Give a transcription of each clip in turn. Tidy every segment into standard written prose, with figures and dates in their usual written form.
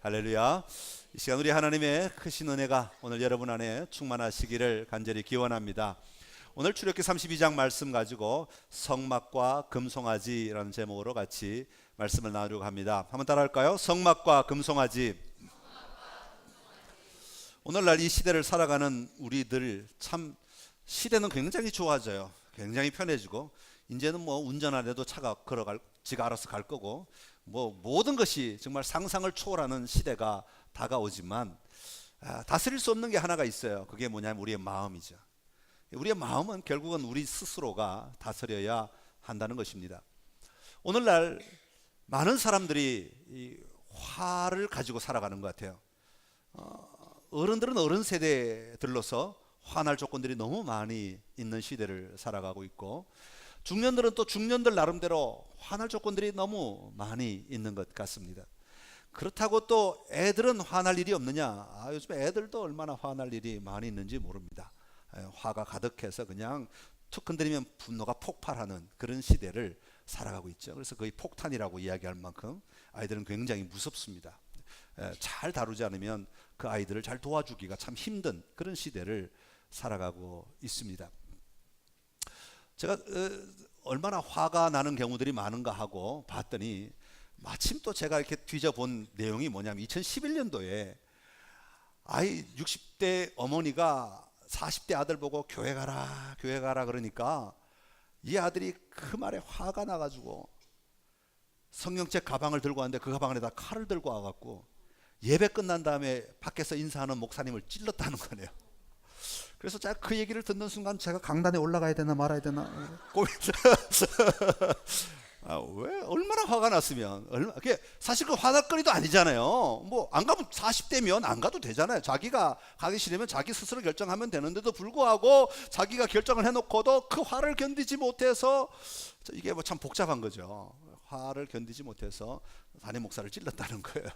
할렐루야. 이 시간 우리 하나님의 크신 은혜가 오늘 여러분 안에 충만하시기를 간절히 기원합니다. 오늘 출애굽기 32장 말씀 가지고 성막과 금송아지라는 제목으로 같이 말씀을 나누려고 합니다. 한번 따라할까요? 성막과 금송아지. 오늘날 이 시대를 살아가는 우리들 참 시대는 굉장히 좋아져요. 굉장히 편해지고 이제는 뭐 운전 안 해도 차가 지가 알아서 갈 거고 뭐 모든 것이 정말 상상을 초월하는 시대가 다가오지만 다스릴 수 없는 게 하나가 있어요. 그게 뭐냐면 우리의 마음이죠. 우리의 마음은 결국은 우리 스스로가 다스려야 한다는 것입니다. 오늘날 많은 사람들이 이 화를 가지고 살아가는 것 같아요. 어른들은 어른 세대들로서 화날 조건들이 너무 많이 있는 시대를 살아가고 있고, 중년들은 또 중년들 나름대로 화날 조건들이 너무 많이 있는 것 같습니다. 그렇다고 또 애들은 화날 일이 없느냐? 요즘 애들도 얼마나 화날 일이 많이 있는지 모릅니다. 화가 가득해서 그냥 툭 건드리면 분노가 폭발하는 그런 시대를 살아가고 있죠. 그래서 거의 폭탄이라고 이야기할 만큼 아이들은 굉장히 무섭습니다. 잘 다루지 않으면 그 아이들을 잘 도와주기가 참 힘든 그런 시대를 살아가고 있습니다. 제가 얼마나 화가 나는 경우들이 많은가 하고 봤더니 마침 또 제가 이렇게 뒤져본 내용이 뭐냐면 2011년도에 아이 60대 어머니가 40대 아들 보고 교회 가라 그러니까 이 아들이 그 말에 화가 나가지고 성경책 가방을 들고 왔는데 그 가방 안에다 칼을 들고 와갖고 예배 끝난 다음에 밖에서 인사하는 목사님을 찔렀다는 거네요. 그래서 제가 그 얘기를 듣는 순간 제가 강단에 올라가야 되나 말아야 되나 왜 얼마나 화가 났으면 그게 사실 그 화날 거리도 아니잖아요. 뭐 안 가면 40대면 안 가도 되잖아요. 자기가 가기 싫으면 자기 스스로 결정하면 되는데도 불구하고 자기가 결정을 해놓고도 그 화를 견디지 못해서 이게 뭐 참 복잡한 거죠. 화를 견디지 못해서 담임 목사를 찔렀다는 거예요.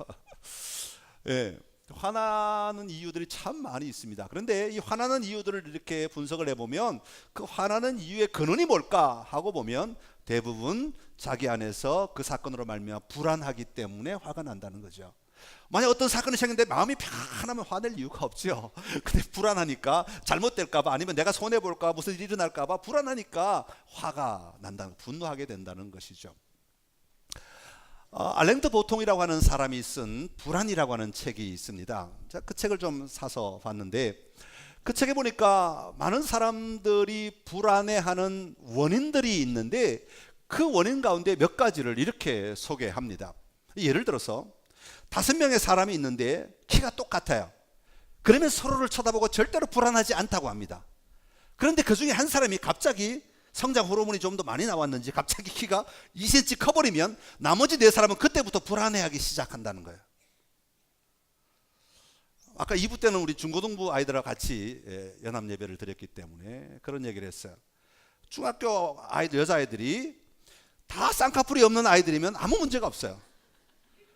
예. 화나는 이유들이 참 많이 있습니다. 그런데 이 화나는 이유들을 이렇게 분석을 해보면 그 화나는 이유의 근원이 뭘까 하고 보면 대부분 자기 안에서 그 사건으로 말미암아 불안하기 때문에 화가 난다는 거죠. 만약 어떤 사건이 생겼는데 마음이 편하면 화낼 이유가 없죠. 근데 불안하니까 잘못될까봐 아니면 내가 손해볼까 무슨 일이 일어날까봐 불안하니까 화가 난다는, 분노하게 된다는 것이죠. 알랭드 보통이라고 하는 사람이 쓴 불안이라고 하는 책이 있습니다. 제가 그 책을 좀 사서 봤는데 그 책에 보니까 많은 사람들이 불안해하는 원인들이 있는데 그 원인 가운데 몇 가지를 이렇게 소개합니다. 예를 들어서 5명의 사람이 있는데 키가 똑같아요. 그러면 서로를 쳐다보고 절대로 불안하지 않다고 합니다. 그런데 그 중에 한 사람이 갑자기 성장 호르몬이 좀 더 많이 나왔는지 갑자기 키가 2cm 커버리면 나머지 4사람은 그때부터 불안해하기 시작한다는 거예요. 아까 2부 때는 우리 중고등부 아이들하고 같이 연합 예배를 드렸기 때문에 그런 얘기를 했어요. 중학교 아이들, 여자아이들이 다 쌍꺼풀이 없는 아이들이면 아무 문제가 없어요.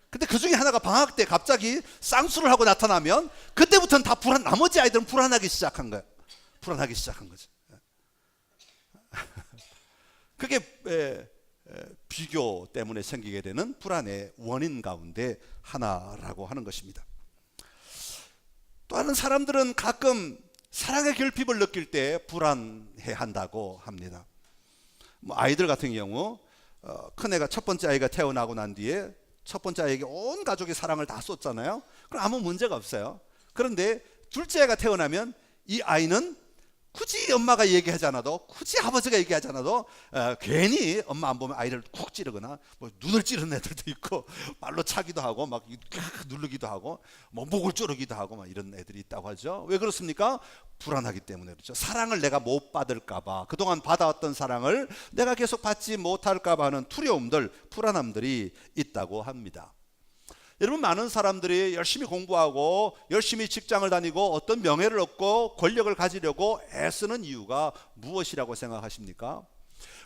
근데 그 중에 하나가 방학 때 갑자기 쌍수를 하고 나타나면 그때부터는 다 나머지 아이들은 불안하기 시작한 거예요. 불안하기 시작한 거죠. 그게 비교 때문에 생기게 되는 불안의 원인 가운데 하나라고 하는 것입니다. 또 다른 사람들은 가끔 사랑의 결핍을 느낄 때 불안해 한다고 합니다. 뭐 아이들 같은 경우 큰애가 첫 번째 아이가 태어나고 난 뒤에 첫 번째 아이에게 온 가족이 사랑을 다 쏟잖아요. 그럼 아무 문제가 없어요. 그런데 둘째 아이가 태어나면 이 아이는 굳이 엄마가 얘기하지 않아도 굳이 아버지가 얘기하지 않아도 괜히 엄마 안 보면 아이를 쿡 찌르거나 뭐 눈을 찌르는 애들도 있고 말로 차기도 하고 막 누르기도 하고 뭐 목을 조르기도 하고 막 이런 애들이 있다고 하죠. 왜 그렇습니까? 불안하기 때문에 그렇죠. 사랑을 내가 못 받을까 봐, 그동안 받아왔던 사랑을 내가 계속 받지 못할까 봐 하는 두려움들, 불안함들이 있다고 합니다. 여러분, 많은 사람들이 열심히 공부하고 열심히 직장을 다니고 어떤 명예를 얻고 권력을 가지려고 애쓰는 이유가 무엇이라고 생각하십니까?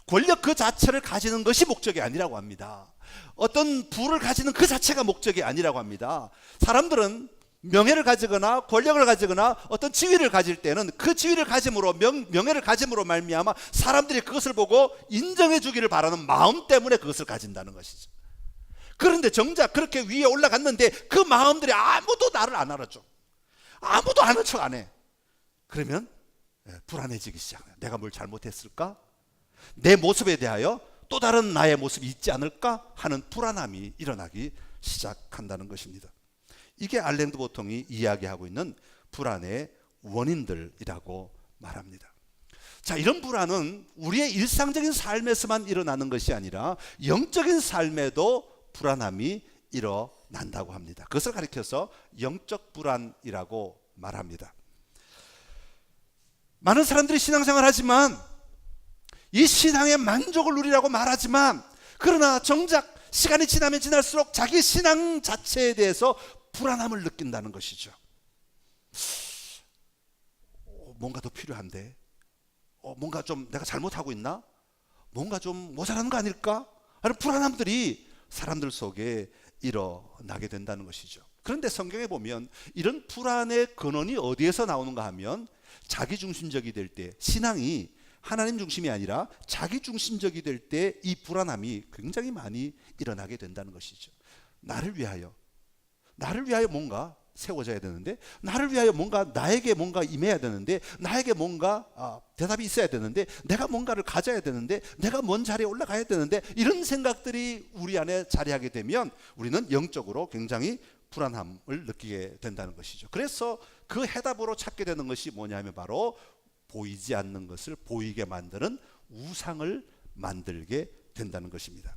권력 그 자체를 가지는 것이 목적이 아니라고 합니다. 어떤 부를 가지는 그 자체가 목적이 아니라고 합니다. 사람들은 명예를 가지거나 권력을 가지거나 어떤 지위를 가질 때는 그 지위를 가짐으로 명예를 가짐으로 말미암아 사람들이 그것을 보고 인정해 주기를 바라는 마음 때문에 그것을 가진다는 것이죠. 그런데 정작 그렇게 위에 올라갔는데 그 마음들이 아무도 나를 안 알아줘. 아무도 아는 척 안 해. 그러면 불안해지기 시작해요. 내가 뭘 잘못했을까? 내 모습에 대하여 또 다른 나의 모습이 있지 않을까 하는 불안함이 일어나기 시작한다는 것입니다. 이게 알랭드 보통이 이야기하고 있는 불안의 원인들이라고 말합니다. 자, 이런 불안은 우리의 일상적인 삶에서만 일어나는 것이 아니라 영적인 삶에도 불안함이 일어난다고 합니다. 그것을 가리켜서 영적 불안이라고 말합니다. 많은 사람들이 신앙생활을 하지만 이 신앙의 만족을 누리라고 말하지만 그러나 정작 시간이 지나면 지날수록 자기 신앙 자체에 대해서 불안함을 느낀다는 것이죠. 뭔가 더 필요한데, 뭔가 좀 내가 잘못하고 있나? 뭔가 좀 모자라는 거 아닐까? 하는 불안함들이 사람들 속에 일어나게 된다는 것이죠. 그런데 성경에 보면 이런 불안의 근원이 어디에서 나오는가 하면 자기중심적이 될 때, 신앙이 하나님 중심이 아니라 자기중심적이 될 때 이 불안함이 굉장히 많이 일어나게 된다는 것이죠. 나를 위하여 뭔가 세워져야 되는데, 나를 위하여 뭔가 나에게 뭔가 임해야 되는데, 나에게 뭔가 대답이 있어야 되는데, 내가 뭔가를 가져야 되는데, 내가 먼 자리에 올라가야 되는데, 이런 생각들이 우리 안에 자리하게 되면 우리는 영적으로 굉장히 불안함을 느끼게 된다는 것이죠. 그래서 그 해답으로 찾게 되는 것이 뭐냐면 바로 보이지 않는 것을 보이게 만드는 우상을 만들게 된다는 것입니다.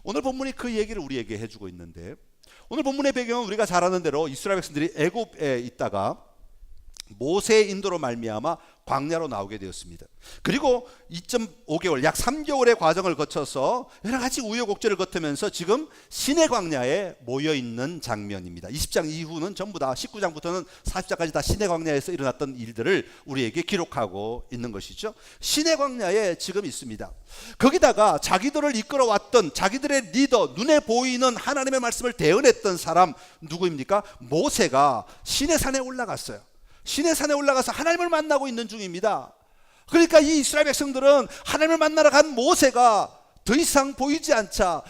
오늘 본문이 그 얘기를 우리에게 해주고 있는데, 오늘 본문의 배경은 우리가 잘 아는 대로 이스라엘 백성들이 애굽에 있다가 모세의 인도로 말미암아 광야로 나오게 되었습니다. 그리고 2.5개월 약 3개월의 과정을 거쳐서 여러 가지 우여곡절을 거치면서 지금 시내 광야에 모여있는 장면입니다. 20장 이후는 전부 다 19장부터는 40장까지 다 시내 광야에서 일어났던 일들을 우리에게 기록하고 있는 것이죠. 시내 광야에 지금 있습니다. 거기다가 자기들을 이끌어왔던 자기들의 리더, 눈에 보이는 하나님의 말씀을 대언했던 사람 누구입니까? 모세가 시내산에 올라갔어요. 시내산에 올라가서 하나님을 만나고 있는 중입니다. 그러니까 이 이스라엘 백성들은 하나님을 만나러 간 모세가 더 이상 보이지 않자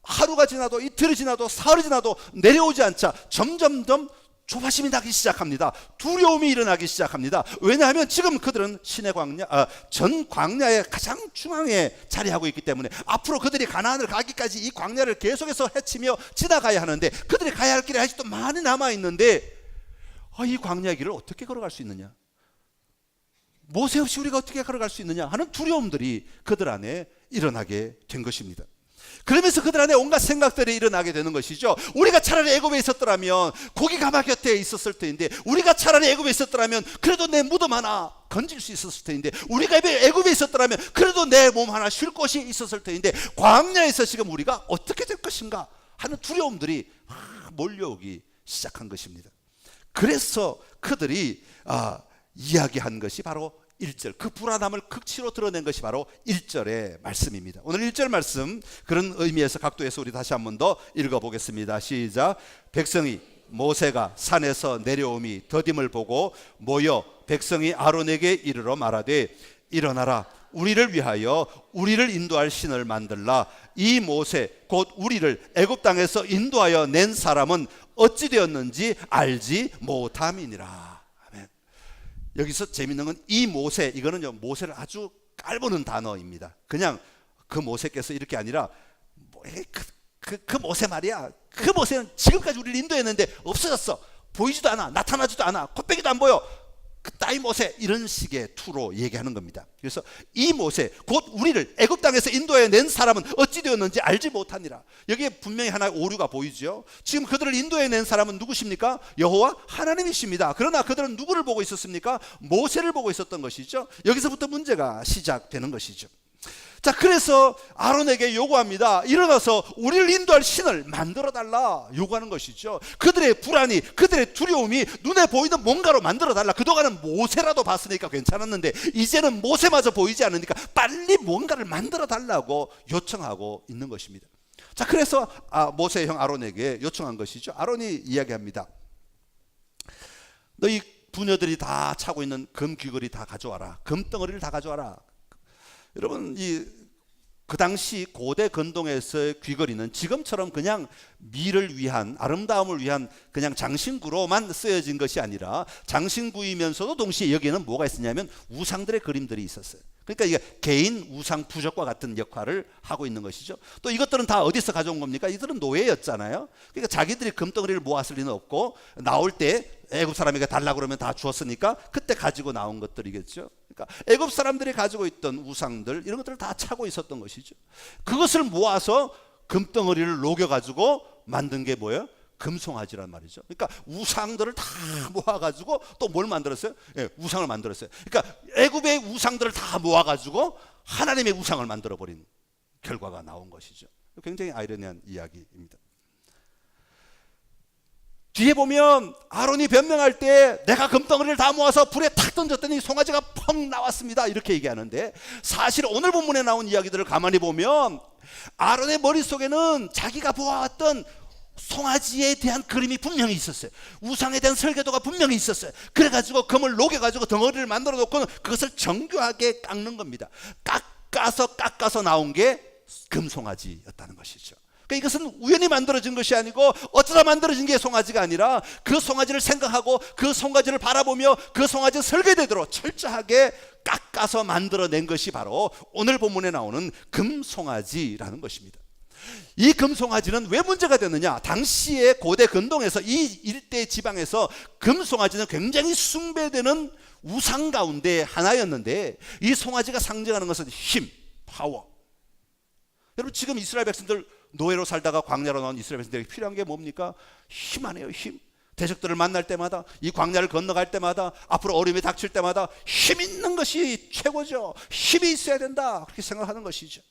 하루가 지나도 이틀이 지나도 사흘이 지나도 내려오지 않자 점점점 조바심이 나기 시작합니다. 두려움이 일어나기 시작합니다. 왜냐하면 지금 그들은 시내 광야, 전 광야의 가장 중앙에 자리하고 있기 때문에 앞으로 그들이 가나안을 가기까지 이 광야를 계속해서 헤치며 지나가야 하는데, 그들이 가야 할 길이 아직도 많이 남아 있는데 이 광야 길을 어떻게 걸어갈 수 있느냐? 모세 없이 우리가 어떻게 걸어갈 수 있느냐 하는 두려움들이 그들 안에 일어나게 된 것입니다. 그러면서 그들 안에 온갖 생각들이 일어나게 되는 것이죠. 우리가 차라리 애굽에 있었더라면 고기 가마 곁에 있었을 텐데, 우리가 차라리 애굽에 있었더라면 그래도 내 무덤 하나 건질 수 있었을 텐데, 우리가 애굽에 있었더라면 그래도 내 몸 하나 쉴 곳이 있었을 텐데, 광야에서 지금 우리가 어떻게 될 것인가 하는 두려움들이 몰려오기 시작한 것입니다. 그래서 그들이 이야기한 것이 바로 1절, 그 불안함을 극치로 드러낸 것이 바로 1절의 말씀입니다. 오늘 1절 말씀, 그런 의미에서 각도에서 우리 다시 한 번 더 읽어보겠습니다. 시작. 백성이 모세가 산에서 내려옴이 더딤을 보고 모여 백성이 아론에게 이르러 말하되, 일어나라, 우리를 위하여 우리를 인도할 신을 만들라. 이 모세 곧 우리를 애굽 땅에서 인도하여 낸 사람은 어찌 되었는지 알지 못함이니라. 아멘. 여기서 재밌는 건 이 모세, 이거는 모세를 아주 깔보는 단어입니다. 그냥 그 모세께서 이렇게 아니라 그 모세 말이야. 그 모세는 지금까지 우리를 인도했는데 없어졌어. 보이지도 않아. 나타나지도 않아. 콧배기도 안 보여. 그 따위 모세, 이런 식의 투로 얘기하는 겁니다. 그래서 이 모세 곧 우리를 애굽 땅에서 인도해 낸 사람은 어찌 되었는지 알지 못하니라. 여기에 분명히 하나의 오류가 보이죠. 지금 그들을 인도해 낸 사람은 누구십니까? 여호와 하나님이십니다. 그러나 그들은 누구를 보고 있었습니까? 모세를 보고 있었던 것이죠. 여기서부터 문제가 시작되는 것이죠. 자, 그래서 아론에게 요구합니다. 일어나서 우리를 인도할 신을 만들어 달라 요구하는 것이죠. 그들의 불안이, 그들의 두려움이 눈에 보이는 뭔가로 만들어 달라. 그동안은 모세라도 봤으니까 괜찮았는데 이제는 모세마저 보이지 않으니까 빨리 뭔가를 만들어 달라고 요청하고 있는 것입니다. 자, 그래서 모세의 형 아론에게 요청한 것이죠. 아론이 이야기합니다. 너희 부녀들이 다 차고 있는 금 귀걸이 다 가져와라. 금 덩어리를 다 가져와라. 여러분, 그 당시 고대 건동에서의 귀걸이는 지금처럼 그냥 미를 위한, 아름다움을 위한 그냥 장신구로만 쓰여진 것이 아니라 장신구이면서도 동시에 여기에는 뭐가 있었냐면 우상들의 그림들이 있었어요. 그러니까 이게 개인 우상 부적과 같은 역할을 하고 있는 것이죠. 또 이것들은 다 어디서 가져온 겁니까? 이들은 노예였잖아요. 그러니까 자기들이 금덩어리를 모았을 리는 없고, 나올 때 애굽 사람에게 달라고 그러면 다 주었으니까 그때 가지고 나온 것들이겠죠. 그러니까 애굽 사람들이 가지고 있던 우상들, 이런 것들을 다 차고 있었던 것이죠. 그것을 모아서 금덩어리를 녹여가지고 만든 게 뭐예요? 금송아지란 말이죠. 그러니까 우상들을 다 모아가지고 또 뭘 만들었어요? 예, 우상을 만들었어요. 그러니까 애굽의 우상들을 다 모아가지고 하나님의 우상을 만들어버린 결과가 나온 것이죠. 굉장히 아이러니한 이야기입니다. 뒤에 보면 아론이 변명할 때 내가 금덩어리를 다 모아서 불에 탁 던졌더니 송아지가 펑 나왔습니다, 이렇게 얘기하는데, 사실 오늘 본문에 나온 이야기들을 가만히 보면 아론의 머릿속에는 자기가 보아왔던 송아지에 대한 그림이 분명히 있었어요. 우상에 대한 설계도가 분명히 있었어요. 그래가지고 금을 녹여가지고 덩어리를 만들어 놓고 그것을 정교하게 깎는 겁니다. 깎아서 나온 게 금송아지였다는 것이죠. 그러니까 이것은 우연히 만들어진 것이 아니고 어쩌다 만들어진 게 송아지가 아니라 그 송아지를 생각하고 그 송아지를 바라보며 그 송아지 설계되도록 철저하게 깎아서 만들어낸 것이 바로 오늘 본문에 나오는 금송아지라는 것입니다. 이 금송아지는 왜 문제가 됐느냐? 당시에 고대 근동에서 이 일대 지방에서 금송아지는 굉장히 숭배되는 우상 가운데 하나였는데, 이 송아지가 상징하는 것은 힘, 파워. 여러분, 지금 이스라엘 백성들 노예로 살다가 광야로 나온 이스라엘 백성들에게 필요한 게 뭡니까? 힘 아니에요, 힘. 대적들을 만날 때마다, 이 광야를 건너갈 때마다, 앞으로 어려움이 닥칠 때마다 힘 있는 것이 최고죠. 힘이 있어야 된다, 그렇게 생각하는 것이죠.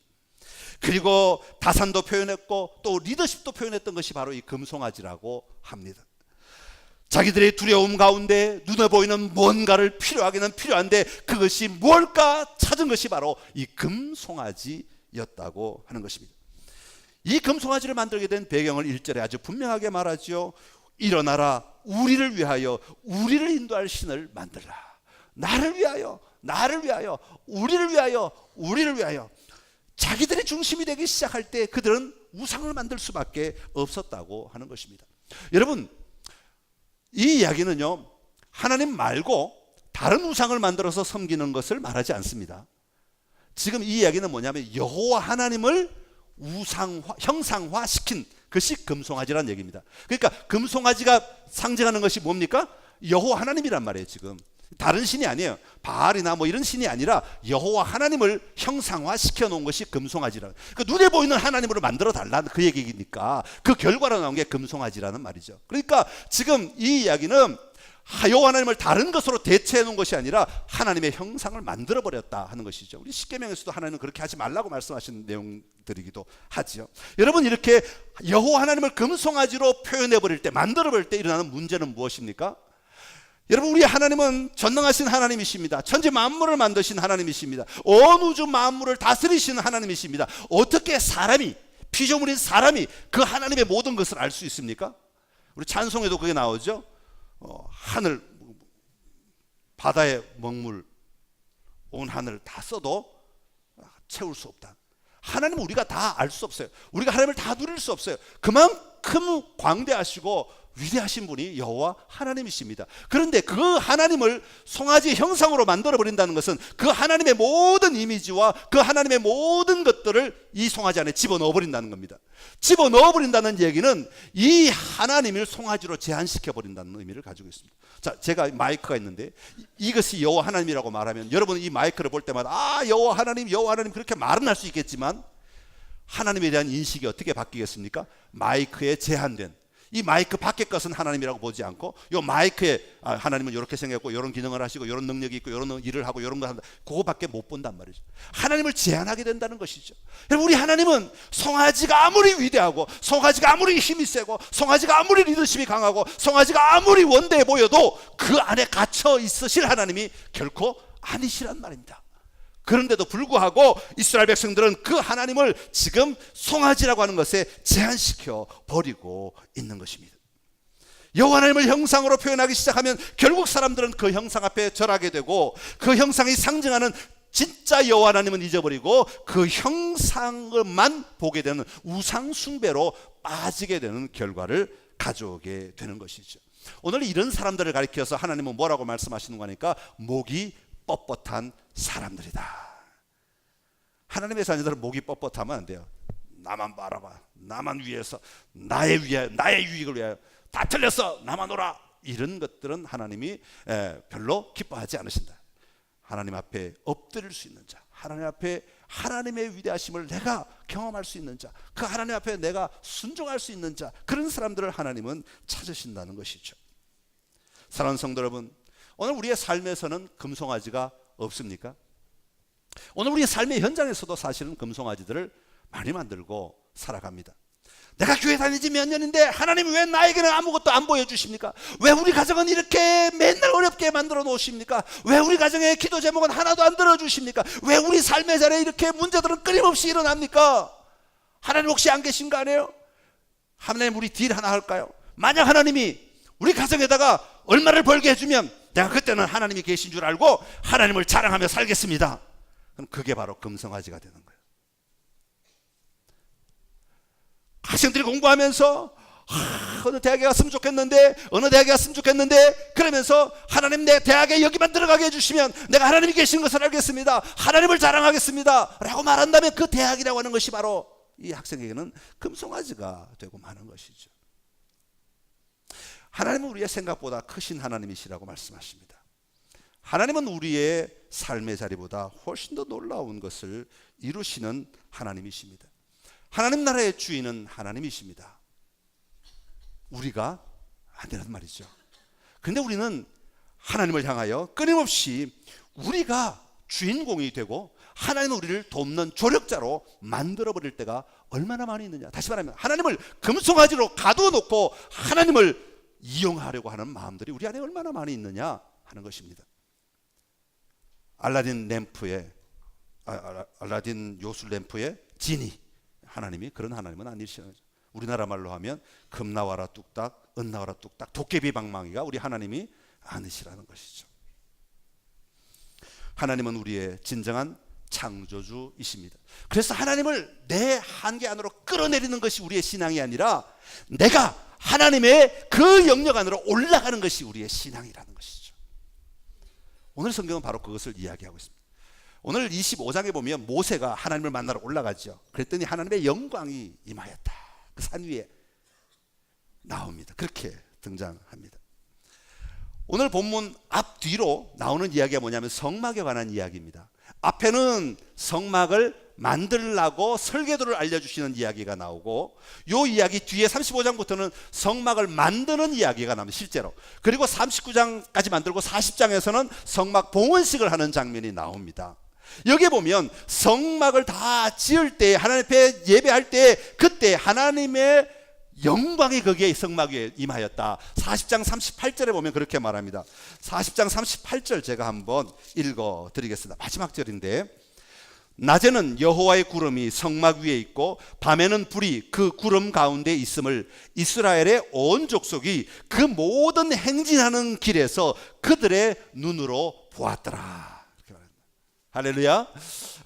그리고 다산도 표현했고 또 리더십도 표현했던 것이 바로 이 금송아지라고 합니다. 자기들의 두려움 가운데 눈에 보이는 뭔가를 필요하기는 필요한데 그것이 뭘까 찾은 것이 바로 이 금송아지였다고 하는 것입니다. 이 금송아지를 만들게 된 배경을 1절에 아주 분명하게 말하죠. 일어나라, 우리를 위하여 우리를 인도할 신을 만들라. 나를 위하여, 나를 위하여, 우리를 위하여, 우리를 위하여. 자기들이 중심이 되기 시작할 때 그들은 우상을 만들 수밖에 없었다고 하는 것입니다. 여러분, 이 이야기는요, 하나님 말고 다른 우상을 만들어서 섬기는 것을 말하지 않습니다. 지금 이 이야기는 뭐냐면 여호와 하나님을 우상화, 형상화 시킨 것이 금송아지라는 얘기입니다. 그러니까 금송아지가 상징하는 것이 뭡니까? 여호와 하나님이란 말이에요. 지금 다른 신이 아니에요. 바알이나 뭐 이런 신이 아니라 여호와 하나님을 형상화 시켜 놓은 것이 금송아지라는, 그 눈에 보이는 하나님으로 만들어 달라는 그 얘기니까 그 결과로 나온 게 금송아지라는 말이죠. 그러니까 지금 이 이야기는 여호와 하나님을 다른 것으로 대체해 놓은 것이 아니라 하나님의 형상을 만들어 버렸다 하는 것이죠. 우리 십계명에서도 하나님은 그렇게 하지 말라고 말씀하신 내용들이기도 하죠. 여러분, 이렇게 여호와 하나님을 금송아지로 표현해 버릴 때, 만들어 버릴 때 일어나는 문제는 무엇입니까? 여러분, 우리 하나님은 전능하신 하나님이십니다. 천지 만물을 만드신 하나님이십니다. 온 우주 만물을 다스리시는 하나님이십니다. 어떻게 사람이, 피조물인 사람이 그 하나님의 모든 것을 알 수 있습니까? 우리 찬송에도 그게 나오죠. 하늘, 바다의 먹물, 온 하늘 다 써도 채울 수 없다. 하나님은 우리가 다 알 수 없어요. 우리가 하나님을 다 누릴 수 없어요. 그만큼 광대하시고 위대하신 분이 여호와 하나님이십니다. 그런데 그 하나님을 송아지 형상으로 만들어 버린다는 것은 그 하나님의 모든 이미지와 그 하나님의 모든 것들을 이 송아지 안에 집어넣어 버린다는 겁니다. 집어넣어 버린다는 얘기는 이 하나님을 송아지로 제한시켜 버린다는 의미를 가지고 있습니다. 자, 제가 마이크가 있는데 이것이 여호와 하나님이라고 말하면 여러분은 이 마이크를 볼 때마다 여호와 하나님, 여호와 하나님 그렇게 말은 할 수 있겠지만 하나님에 대한 인식이 어떻게 바뀌겠습니까? 마이크에 제한된, 이 마이크 밖의 것은 하나님이라고 보지 않고 이 마이크에 하나님은 이렇게 생겼고 이런 기능을 하시고 이런 능력이 있고 이런 일을 하고 이런 거 한다, 그거밖에 못 본단 말이죠. 하나님을 제한하게 된다는 것이죠. 여러분, 우리 하나님은 송아지가 아무리 위대하고 송아지가 아무리 힘이 세고 송아지가 아무리 리더십이 강하고 송아지가 아무리 원대해 보여도 그 안에 갇혀 있으실 하나님이 결코 아니시란 말입니다. 그런데도 불구하고 이스라엘 백성들은 그 하나님을 지금 송아지라고 하는 것에 제한시켜 버리고 있는 것입니다. 여호와 하나님을 형상으로 표현하기 시작하면 결국 사람들은 그 형상 앞에 절하게 되고 그 형상이 상징하는 진짜 여호와 하나님은 잊어버리고 그 형상만 보게 되는 우상 숭배로 빠지게 되는 결과를 가져오게 되는 것이죠. 오늘 이런 사람들을 가리켜서 하나님은 뭐라고 말씀하시는 거니까 목이 뻣뻣한 사람들이다. 하나님의 자녀들은 목이 뻣뻣하면 안 돼요. 나만 바라봐, 나만 위해서, 나의 유익을 위하여, 다 틀렸어, 나만 오라, 이런 것들은 하나님이 별로 기뻐하지 않으신다. 하나님 앞에 엎드릴 수 있는 자, 하나님 앞에 하나님의 위대하심을 내가 경험할 수 있는 자, 그 하나님 앞에 내가 순종할 수 있는 자, 그런 사람들을 하나님은 찾으신다는 것이죠. 사랑하는 성도 여러분, 오늘 우리의 삶에서는 금송아지가 없습니까? 오늘 우리의 삶의 현장에서도 사실은 금송아지들을 많이 만들고 살아갑니다. 내가 교회 다니지 몇 년인데 하나님이 왜 나에게는 아무것도 안 보여주십니까? 왜 우리 가정은 이렇게 맨날 어렵게 만들어 놓으십니까? 왜 우리 가정의 기도 제목은 하나도 안 들어주십니까? 왜 우리 삶의 자리에 이렇게 문제들은 끊임없이 일어납니까? 하나님 혹시 안 계신 거 아니에요? 하나님 우리 딜 하나 할까요? 만약 하나님이 우리 가정에다가 얼마를 벌게 해주면 내가 그때는 하나님이 계신 줄 알고 하나님을 자랑하며 살겠습니다. 그럼 그게 바로 금송아지가 되는 거예요. 학생들이 공부하면서 어느 대학에 갔으면 좋겠는데, 어느 대학에 갔으면 좋겠는데, 그러면서 하나님 내 대학에 여기만 들어가게 해주시면 내가 하나님이 계시는 것을 알겠습니다, 하나님을 자랑하겠습니다 라고 말한다면 그 대학이라고 하는 것이 바로 이 학생에게는 금송아지가 되고 마는 것이죠. 하나님은 우리의 생각보다 크신 하나님이시라고 말씀하십니다. 하나님은 우리의 삶의 자리보다 훨씬 더 놀라운 것을 이루시는 하나님이십니다. 하나님 나라의 주인은 하나님이십니다. 우리가 아니란 말이죠. 근데 우리는 하나님을 향하여 끊임없이 우리가 주인공이 되고 하나님은 우리를 돕는 조력자로 만들어버릴 때가 얼마나 많이 있느냐. 다시 말하면 하나님을 금송아지로 가둬놓고 하나님을 이용하려고 하는 마음들이 우리 안에 얼마나 많이 있느냐 하는 것입니다. 알라딘 요술 램프의 지니, 하나님이 그런 하나님은 아니시죠. 우리나라 말로 하면 금 나와라 뚝딱, 은 나와라 뚝딱, 도깨비 방망이가 우리 하나님이 아니시라는 것이죠. 하나님은 우리의 진정한 창조주이십니다. 그래서 하나님을 내 한계 안으로 끌어내리는 것이 우리의 신앙이 아니라 내가 하나님의 그 영역 안으로 올라가는 것이 우리의 신앙이라는 것이죠. 오늘 성경은 바로 그것을 이야기하고 있습니다. 오늘 25장에 보면 모세가 하나님을 만나러 올라가죠. 그랬더니 하나님의 영광이 임하였다. 그 산 위에 나옵니다. 그렇게 등장합니다. 오늘 본문 앞뒤로 나오는 이야기가 뭐냐면 성막에 관한 이야기입니다. 앞에는 성막을 만들라고 설계도를 알려주시는 이야기가 나오고, 이 이야기 뒤에 35장부터는 성막을 만드는 이야기가 나옵니다. 실제로. 그리고 39장까지 만들고 40장에서는 성막 봉헌식을 하는 장면이 나옵니다. 여기 보면 성막을 다 지을 때, 하나님 앞에 예배할 때, 그때 하나님의 영광이 거기에 성막 위에 임하였다. 40장 38절에 보면 그렇게 말합니다. 40장 38절 제가 한번 읽어 드리겠습니다. 마지막 절인데, 낮에는 여호와의 구름이 성막 위에 있고 밤에는 불이 그 구름 가운데 있음을 이스라엘의 온 족속이 그 모든 행진하는 길에서 그들의 눈으로 보았더라. 할렐루야.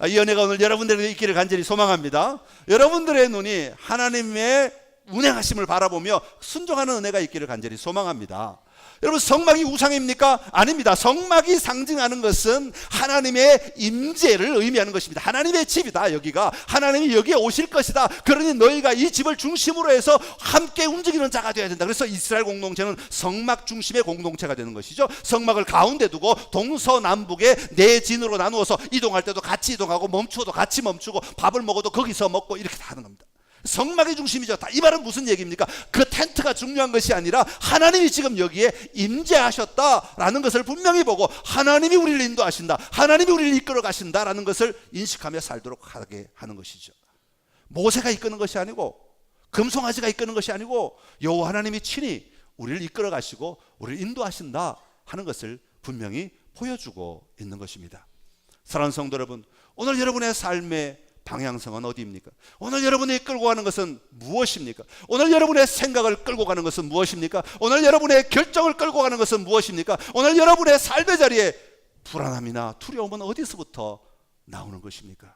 이 은혜가 오늘 여러분들에게 있기를 간절히 소망합니다. 여러분들의 눈이 하나님의 운행하심을 바라보며 순종하는 은혜가 있기를 간절히 소망합니다. 여러분, 성막이 우상입니까? 아닙니다. 성막이 상징하는 것은 하나님의 임재를 의미하는 것입니다. 하나님의 집이다. 여기가 하나님이 여기에 오실 것이다. 그러니 너희가 이 집을 중심으로 해서 함께 움직이는 자가 되어야 된다. 그래서 이스라엘 공동체는 성막 중심의 공동체가 되는 것이죠. 성막을 가운데 두고 동서남북에 네 진으로 나누어서 이동할 때도 같이 이동하고 멈추어도 같이 멈추고 밥을 먹어도 거기서 먹고 이렇게 다 하는 겁니다. 성막이 중심이죠. 이 말은 무슨 얘기입니까? 그 텐트가 중요한 것이 아니라 하나님이 지금 여기에 임재하셨다라는 것을 분명히 보고 하나님이 우리를 인도하신다, 하나님이 우리를 이끌어 가신다라는 것을 인식하며 살도록 하게 하는 것이죠. 모세가 이끄는 것이 아니고 금송아지가 이끄는 것이 아니고 여호와 하나님이 친히 우리를 이끌어 가시고 우리를 인도하신다 하는 것을 분명히 보여주고 있는 것입니다. 사랑하는 성도 여러분, 오늘 여러분의 삶의 방향성은 어디입니까? 오늘 여러분이 끌고 가는 것은 무엇입니까? 오늘 여러분의 생각을 끌고 가는 것은 무엇입니까? 오늘 여러분의 결정을 끌고 가는 것은 무엇입니까? 오늘 여러분의 삶의 자리에 불안함이나 두려움은 어디서부터 나오는 것입니까?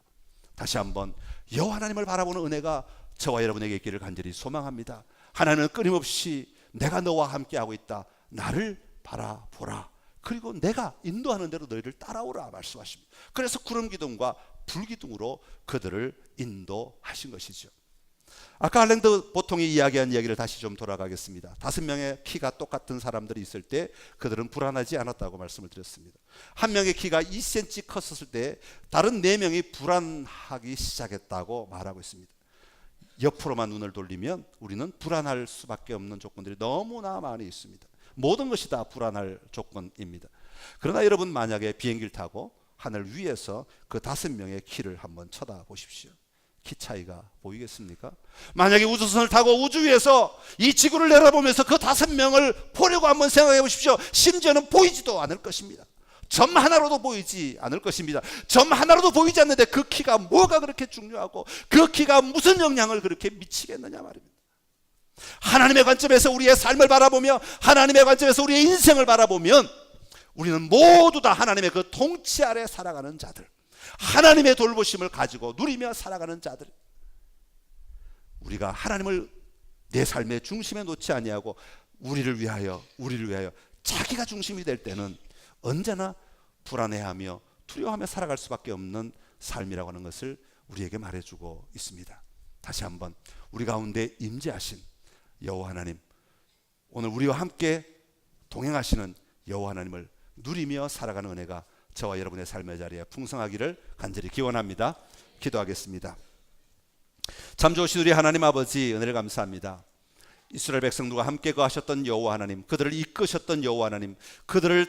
다시 한번 여호와 하나님을 바라보는 은혜가 저와 여러분에게 있기를 간절히 소망합니다. 하나님은 끊임없이 내가 너와 함께하고 있다, 나를 바라보라, 그리고 내가 인도하는 대로 너희를 따라오라 말씀하십니다. 그래서 구름기둥과 불기둥으로 그들을 인도하신 것이죠. 아까 알랭드 보통이 이야기한 이야기를 다시 좀 돌아가겠습니다. 5명의 키가 똑같은 사람들이 있을 때 그들은 불안하지 않았다고 말씀을 드렸습니다. 한 명의 키가 2cm 컸었을 때 다른 4명이 불안하기 시작했다고 말하고 있습니다. 옆으로만 눈을 돌리면 우리는 불안할 수밖에 없는 조건들이 너무나 많이 있습니다. 모든 것이 다 불안할 조건입니다. 그러나 여러분, 만약에 비행기를 타고 하늘 위에서 그 5명의 키를 한번 쳐다보십시오. 키 차이가 보이겠습니까? 만약에 우주선을 타고 우주 위에서 이 지구를 내려보면서 그 5명을 보려고 한번 생각해 보십시오. 심지어는 보이지도 않을 것입니다. 점 하나로도 보이지 않을 것입니다. 점 하나로도 보이지 않는데 그 키가 뭐가 그렇게 중요하고 그 키가 무슨 영향을 그렇게 미치겠느냐 말입니다. 하나님의 관점에서 우리의 삶을 바라보며 하나님의 관점에서 우리의 인생을 바라보면 우리는 모두 다 하나님의 그 통치 아래 살아가는 자들, 하나님의 돌보심을 가지고 누리며 살아가는 자들, 우리가 하나님을 내 삶의 중심에 놓지 아니하고 우리를 위하여 자기가 중심이 될 때는 언제나 불안해하며 두려워하며 살아갈 수밖에 없는 삶이라고 하는 것을 우리에게 말해주고 있습니다. 다시 한번 우리 가운데 임재하신 여호와 하나님, 오늘 우리와 함께 동행하시는 여호와 하나님을 누리며 살아가는 은혜가 저와 여러분의 삶의 자리에 풍성하기를 간절히 기원합니다. 기도하겠습니다. 참 좋으신 우리 하나님 아버지, 은혜를 감사합니다. 이스라엘 백성들과 함께 거하셨던 여호와 하나님, 그들을 이끄셨던 여호와 하나님, 그들을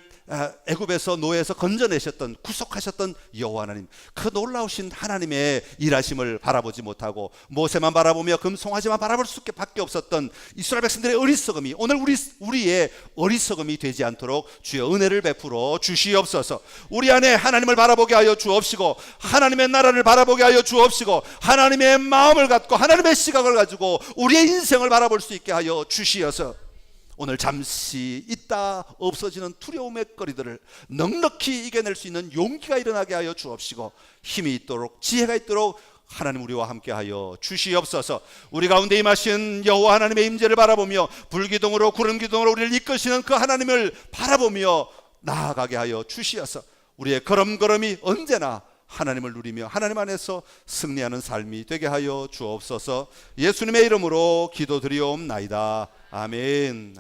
애굽에서 노예에서 건져내셨던, 구속하셨던 여호와 하나님, 그 놀라우신 하나님의 일하심을 바라보지 못하고 모세만 바라보며 금송아지만 바라볼 수밖에 없었던 이스라엘 백성들의 어리석음이 오늘 우리의 어리석음이 되지 않도록 주여 은혜를 베풀어 주시옵소서. 우리 안에 하나님을 바라보게 하여 주옵시고 하나님의 나라를 바라보게 하여 주옵시고 하나님의 마음을 갖고 하나님의 시각을 가지고 우리의 인생을 바라볼 수 있게 하여 주시어서 오늘 잠시 있다 없어지는 두려움의 거리들을 넉넉히 이겨낼 수 있는 용기가 일어나게 하여 주옵시고 힘이 있도록 지혜가 있도록 하나님 우리와 함께 하여 주시옵소서. 우리 가운데 임하신 여호와 하나님의 임재를 바라보며 불기둥으로 구름기둥으로 우리를 이끄시는 그 하나님을 바라보며 나아가게 하여 주시어서 우리의 걸음걸음이 언제나 하나님을 누리며 하나님 안에서 승리하는 삶이 되게 하여 주옵소서. 예수님의 이름으로 기도드리옵나이다. 아멘.